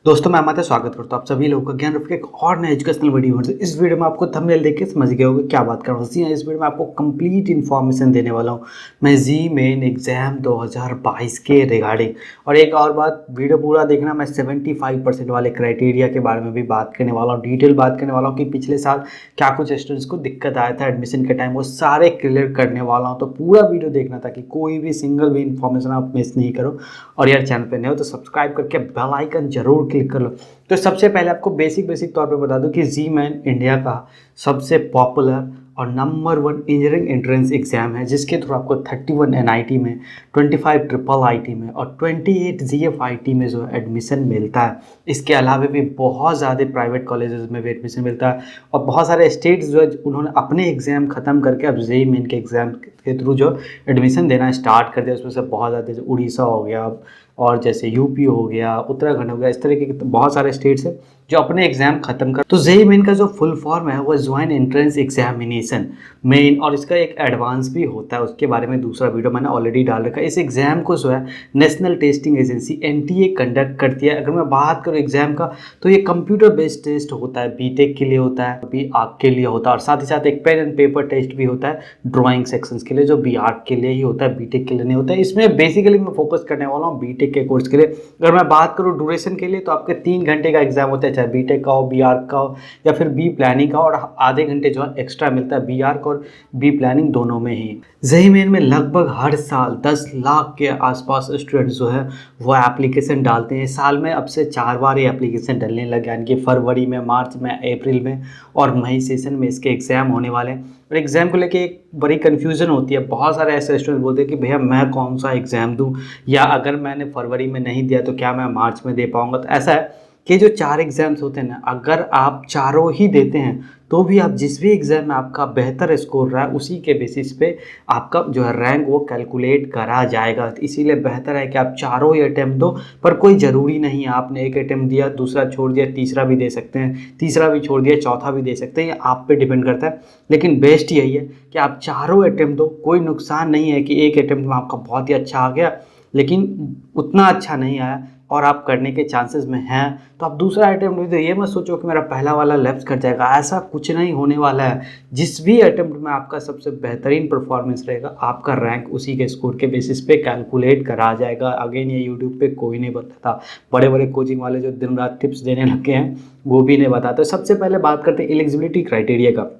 दोस्तों मैं अमित स्वागत करता हूँ आप सभी लोगों का ज्ञान रख के एक और नए एजुकेशनल वीडियो में। इस वीडियो में आपको थंबनेल देख के समझ गए होंगे क्या बात कर रहा हूँ। इस वीडियो में आपको कंप्लीट इन्फॉर्मेशन देने वाला हूँ मैं जी मेन एग्जाम 2022 के रिगार्डिंग। और एक और बात, वीडियो पूरा देखना, मैं 75% वाले क्राइटेरिया के बारे में भी बात करने वाला हूँ, डिटेल बात करने वाला हूँ कि पिछले साल क्या कुछ स्टूडेंट्स को दिक्कत आया था एडमिशन के टाइम, वो सारे क्लियर करने वाला हूँ। तो पूरा वीडियो देखना ताकि कोई भी सिंगल भी इन्फॉर्मेशन आप मिस नहीं करो। और यार चैनल पे नए हो तो सब्सक्राइब करके बेल आइकन जरूर क्लिक कर लो। तो सबसे पहले आपको बेसिक तौर पे बता दूं कि जी मैन इंडिया का सबसे पॉपुलर और नंबर 1 इंजीनियरिंग एंट्रेंस एग्जाम है, जिसके थ्रू आपको 31 एनआईटी में, 25 ट्रिपल आईटी में और 28 जीएफआईटी में जो एडमिशन मिलता है। इसके अलावा भी बहुत ज़्यादा प्राइवेट कॉलेजेस में भी एडमिशन मिलता है और बहुत सारे स्टेट्स जो है उन्होंने अपने एग्ज़ाम ख़त्म करके अब जेईई मेन के एग्ज़ाम के थ्रू जो एडमिशन देना स्टार्ट कर दिया। उसमें से बहुत ज़्यादा, जैसे उड़ीसा हो गया और जैसे यूपी हो गया, उत्तराखंड हो गया, इस तरीके के बहुत सारे स्टेट्स हैं जो अपने एग्जाम खत्म कर। तो जेईई मेन का जो फुल फॉर्म है वो ज्वाइंट एंट्रेंस एग्जामिनेशन मेन, और इसका एक एडवांस भी होता है, उसके बारे में दूसरा वीडियो मैंने ऑलरेडी डाल रखा है। इस एग्जाम को जो है national testing agency NTA conduct करती है। अगर मैं बात करूँ एग्जाम का, तो ये कंप्यूटर बेस्ड टेस्ट होता है, बीटेक के लिए होता है, बी आर्क के लिए होता है, और साथ ही साथ एक पेन एंड पेपर टेस्ट भी होता है ड्राइंग सेक्शंस के लिए, जो बी आर्क के लिए ही होता है, बीटेक के लिए नहीं होता है। इसमें बेसिकली मैं फोकस करने वाला हूँ बीटेक के कोर्स के लिए। अगर मैं बात करूँ ड्यूरेशन के लिए, तो आपके 3 घंटे का एग्जाम होता है, चाहे बीटेक का हो, बी आर्क का हो या फिर बी प्लानिंग का, और आधे घंटे जो है एक्स्ट्रा मिलता है बी आर्क और बी प्लानिंग दोनों में ही। जेईई मेन में लगभग हर साल 10 लाख के आसपास स्टूडेंट्स जो है वो एप्लीकेशन डालते हैं। साल में अब से 4 बार ये एप्लीकेशन डलने लगे, यानी कि फरवरी में, मार्च में, अप्रैल में और मई सेशन में इसके एग्जाम होने वाले हैं। और एग्जाम को लेके एक बड़ी कन्फ्यूजन होती है। बहुत सारे ऐसे स्टूडेंट बोलते हैं कि भैया मैं कौन सा एग्जाम दूं, या अगर मैंने फरवरी में नहीं दिया तो क्या मैं मार्च में दे पाऊंगा। तो ऐसा है कि जो 4 एग्जाम्स होते हैं ना, अगर आप चारों ही देते हैं तो भी आप जिस भी एग्जाम में आपका बेहतर स्कोर रहा है उसी के बेसिस पे आपका जो है रैंक वो कैलकुलेट करा जाएगा। तो इसीलिए बेहतर है कि आप चारों ही अटैम्प्ट दो, पर कोई ज़रूरी नहीं है आपने एक अटैम्प्ट दिया, दूसरा छोड़ दिया, तीसरा भी दे सकते हैं, तीसरा भी छोड़ दिया, चौथा भी दे सकते हैं, ये आप पे डिपेंड करता है। लेकिन बेस्ट यही है कि आप चारों अटैम्प्ट दो। कोई नुकसान नहीं है कि एक अटैम्प्ट में आपका बहुत ही अच्छा आ गया लेकिन उतना अच्छा नहीं आया और आप करने के चांसेस में हैं, तो आप दूसरा अटेम्प्ट भी दो। ये मत सोचो कि मेरा पहला वाला लेफ्ट कर जाएगा, ऐसा कुछ नहीं होने वाला है। जिस भी अटेम्प्ट में आपका सबसे बेहतरीन परफॉर्मेंस रहेगा, आपका रैंक उसी के स्कोर के बेसिस पे कैलकुलेट करा जाएगा। अगेन ये यूट्यूब पे कोई नहीं बताता, बड़े बड़े कोचिंग वाले जो दिन रात टिप्स देने लगे हैं वो भी नहीं बताते। सबसे पहले बात करते हैं एलिजिबिलिटी क्राइटेरिया का।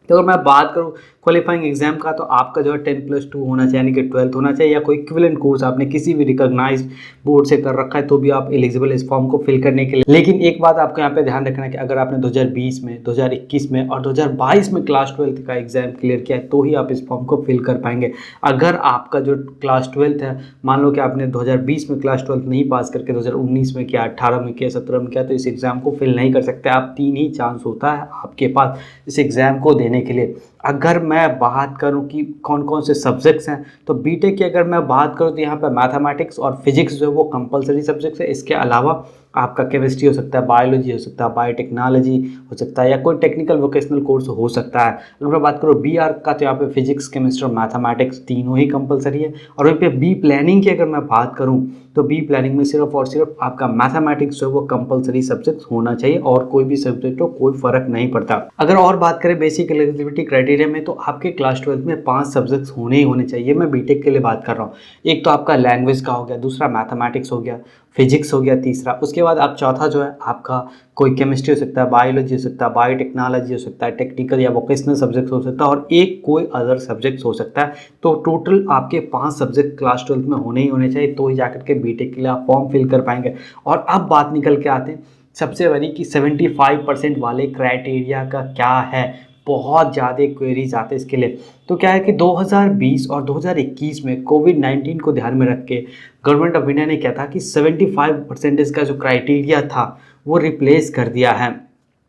तो अगर मैं बात करूँ क्वालिफाइंग एग्जाम का, तो आपका जो है 10+2 होना चाहिए, यानी कि 12th होना चाहिए, या कोई इक्विवेलेंट कोर्स आपने किसी भी रिकॉग्नाइज्ड बोर्ड से कर रखा है तो भी आप एलिजिबल इस फॉर्म को फिल करने के लिए। लेकिन एक बात आपको यहाँ पे ध्यान रखना है कि अगर आपने 2020 में, 2021 में और 2022 में क्लास 12th का एग्जाम क्लियर किया है तो ही आप इस फॉर्म को फिल कर पाएंगे। अगर आपका जो क्लास 12th है, मान लो कि आपने 2020 में क्लास 12th नहीं पास करके 2019 में किया, 18 में किया, 17 में किया, तो इस एग्जाम को फिल नहीं कर सकते आप। 3 ही चांस होता है आपके पास इस एग्जाम को देने के लिए। अगर मैं बात करूं कि कौन कौन से सब्जेक्ट्स हैं, तो बीटेक की अगर मैं बात करूं तो यहाँ पर मैथमेटिक्स और फिजिक्स जो है वो कंपलसरी सब्जेक्ट्स है। इसके अलावा आपका केमिस्ट्री हो सकता है, बायोलॉजी हो सकता है, बायोटेक्नोलॉजी हो सकता है, या कोई टेक्निकल वोकेशनल कोर्स हो सकता है। अगर मैं बात करूँ बी आर्क का, तो यहाँ पे फिजिक्स, केमिस्ट्री और मैथमेटिक्स तीनों ही कंपलसरी है। और वहीं पे बी प्लानिंग की अगर मैं बात करूँ, तो बी प्लानिंग में सिर्फ और सिर्फ आपका मैथमेटिक्स जो है वो कंपलसरी सब्जेक्ट होना चाहिए, और कोई भी सब्जेक्ट हो कोई फर्क नहीं पड़ता। अगर और बात करें बेसिक एलिजिबिलिटी क्राइटेरिया में, तो आपके क्लास 12th में 5 सब्जेक्ट्स होने ही होने चाहिए। मैं बीटेक के लिए बात कर रहा हूँ। एक तो आपका लैंग्वेज का हो गया, दूसरा मैथमेटिक्स हो गया, फिजिक्स हो गया तीसरा, उसके बाद आप चौथा जो है आपका कोई केमिस्ट्री हो सकता है, बायोलॉजी हो सकता है, बायोटेक्नोलॉजी हो सकता है, टेक्निकल या वोकेशनल सब्जेक्ट हो सकता है, और एक कोई अदर सब्जेक्ट हो सकता है। तो टोटल आपके 5 सब्जेक्ट क्लास 12th में होने ही होने चाहिए, तो ही जाकर के बीटेक के लिए आप फॉर्म फिल कर पाएंगे। और अब बात निकल के आते हैं सबसे बड़ी कि 75% वाले क्राइटेरिया का क्या है। बहुत ज़्यादा क्वेरीज आते हैं इसके लिए। तो क्या है कि 2020 और 2021 में कोविड-19 को ध्यान में रख के गवर्नमेंट ऑफ इंडिया ने क्या था कि 75% का जो क्राइटेरिया था वो रिप्लेस कर दिया है।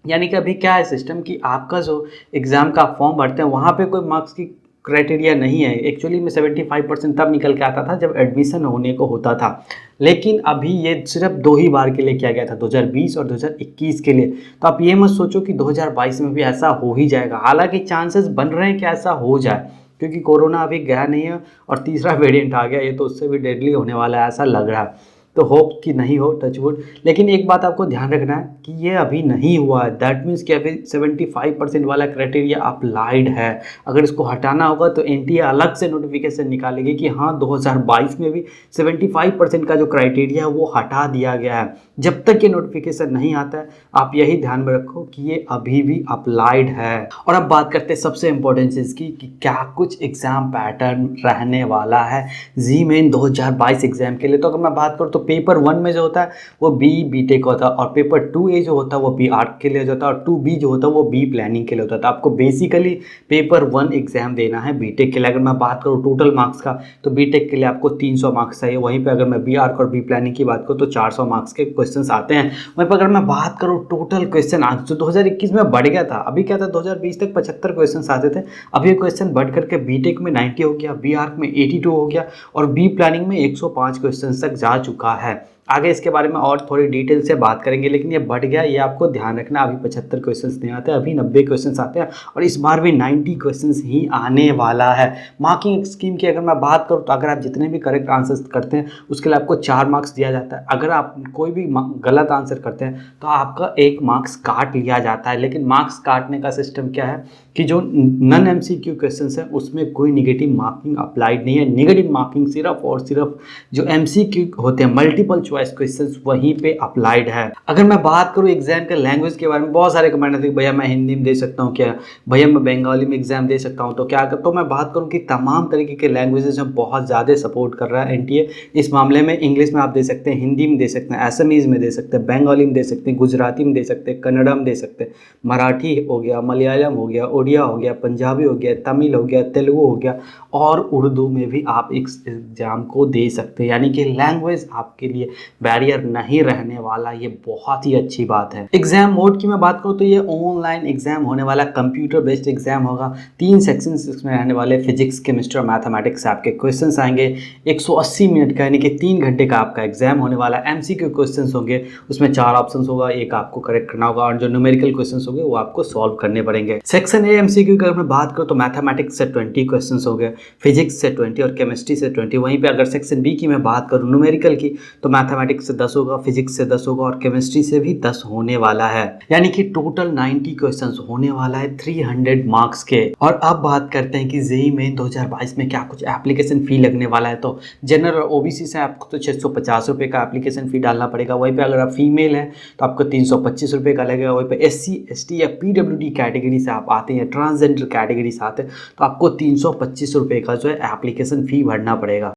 यानी कि अभी क्या है सिस्टम कि आपका जो एग्ज़ाम का फॉर्म भरते हैं वहाँ पे कोई मार्क्स की क्राइटेरिया नहीं है। एक्चुअली में 75% तब निकल के आता था जब एडमिशन होने को होता था, लेकिन अभी ये सिर्फ 2 ही बार के लिए किया गया था, 2020 और 2021 के लिए। तो आप ये मत सोचो कि 2022 में भी ऐसा हो ही जाएगा। हालांकि चांसेस बन रहे हैं कि ऐसा हो जाए, क्योंकि कोरोना अभी गया नहीं है और तीसरा वेरिएंट आ गया, ये तो उससे भी डेडली होने वाला है ऐसा लग रहा है। तो होप कि नहीं हो, टचवुड। लेकिन एक बात आपको ध्यान रखना है कि ये अभी नहीं हुआ है, दैट मीन्स कि अभी 75% वाला क्राइटेरिया अप्लाइड है। अगर इसको हटाना होगा तो एनटीए अलग से नोटिफिकेशन निकालेगी कि हाँ 2022 में भी 75% का जो क्राइटेरिया है वो हटा दिया गया है। जब तक ये नोटिफिकेशन नहीं आता है आप यही ध्यान में रखो कि ये अभी भी अप्लाइड है। और अब बात करते हैं सबसे इंपॉर्टेंट चीज़ की कि क्या कुछ एग्जाम पैटर्न रहने वाला है जी मेन 2022 एग्जाम के लिए। तो अगर मैं बात करूँ तो पेपर 1 में जो होता है वो बीटेक होता है, और पेपर 2A जो होता है वो BArch के लिए होता है, और 2B जो होता है वो बी प्लानिंग के लिए होता है। तो आपको बेसिकली पेपर 1 एग्जाम देना है बीटेक के लिए। अगर मैं बात करूँ टोटल मार्क्स का तो बीटेक के लिए आपको 300 मार्क्स चाहिए, वहीं पर अगर मैं BArch और बी प्लानिंग की बात करूँ तो 400 मार्क्स के क्वेश्चन आते हैं। वहीं पर अगर मैं बात करूँ टोटल क्वेश्चन आज जो 2021 में बढ़ गया था, अभी क्या था 2020 तक 75 क्वेश्चन आते थे, अभी क्वेश्चन बढ़ करके बीटेक में 90 हो गया, BArch में 82 हो गया, और बी प्लानिंग में 105 क्वेश्चन तक जा चुका है। आगे इसके बारे में और थोड़ी डिटेल से बात करेंगे, लेकिन ये बढ़ गया, ये आपको ध्यान रखना। अभी 75 क्वेश्चंस नहीं आते, अभी 90 क्वेश्चंस आते हैं, और इस बार भी 90 क्वेश्चंस ही आने वाला है। मार्किंग स्कीम की अगर मैं बात करूँ तो अगर आप जितने भी करेक्ट आंसर्स करते हैं उसके लिए आपको 4 मार्क्स दिया जाता है। अगर आप कोई भी गलत आंसर करते हैं तो आपका 1 मार्क्स काट लिया जाता है। लेकिन मार्क्स काटने का सिस्टम क्या है कि जो नॉन MCQ क्वेश्चंस हैं उसमें कोई निगेटिव मार्किंग अप्लाइड नहीं है। निगेटिव मार्किंग सिर्फ और सिर्फ जो MCQ होते हैं, मल्टीपल चॉइस क्वेश्चंस, वहीं पे अप्लाइड है। अगर मैं बात करूँ एग्जाम के लैंग्वेज के बारे में, बहुत सारे कमेंट आते हैं भैया मैं हिंदी में दे सकता हूँ क्या, भैया मैं बंगाली में एग्जाम दे सकता हूँ तो क्या कर। तो मैं बात करूँ कि तमाम तरीके के लैंग्वेजेस में बहुत ज़्यादा सपोर्ट कर रहा है एनटीए इस मामले में। इंग्लिश में आप दे सकते हैं, हिंदी में दे सकते हैं, असमीज़ में दे सकते हैं, बंगाली में दे सकते हैं, गुजराती में दे सकते हैं, कन्नड़ा में दे सकते हैं, मराठी हो गया, मलयालम हो गया, उड़िया हो गया, पंजाबी हो गया, तमिल हो गया, तेलुगु हो गया, और उर्दू में भी आप इस एग्ज़ाम को दे सकते हैं। यानी कि लैंग्वेज आपके लिए बैरियर नहीं रहने वाला, ये बहुत ही अच्छी बात है। एग्जाम मोड की मैं बात करूँ तो ये ऑनलाइन एग्जाम होने वाला, कंप्यूटर बेस्ड एग्जाम होगा। 3 सेक्शंस इसमें रहने वाले, फिजिक्स, केमिस्ट्री और मैथमेटिक्स आपके क्वेश्चंस आएंगे। 180 मिनट का यानी कि 3 घंटे का आपका एग्जाम होने वाला है। MCQ क्वेश्चंस होंगे, उसमें 4 ऑप्शंस होगा, एक आपको करेक्ट करना होगा, और जो न्यूमेरिकल क्वेश्चंस होंगे वो आपको सॉल्व करने पड़ेंगे। सेक्शन A MCQ का अगर मैं बात करूँ तो मैथमेटिक्स से 20 क्वेश्चंस हो गए, फिजिक्स से 20 और केमिस्ट्री से 20। वहीं पे अगर सेक्शन B की मैं बात करूँ न्यूमेरिकल की तो मैथमेटिक्स से 10 होगा, फिजिक्स से 10 होगा, और केमिस्ट्री से भी 10 होने वाला है। यानी कि टोटल 90 क्वेश्चंस होने वाला है 300 मार्क्स के। और अब बात करते हैं कि जेईई मेन 2022 में क्या कुछ एप्लीकेशन फ़ी लगने वाला है। तो जनरल और OBC से आपको तो 650 रुपये का एप्लीकेशन फ़ी डालना पड़ेगा। वहीं पे अगर आप फीमेल हैं तो आपको 325 रुपये का लगेगा। वहीं पे SC ST या PWD कैटेगरी से आप आते हैं, ट्रांसजेंडर कैटेगरी से आते हैं, तो आपको 325 रुपये का जो है एप्लीकेशन फ़ी भरना पड़ेगा।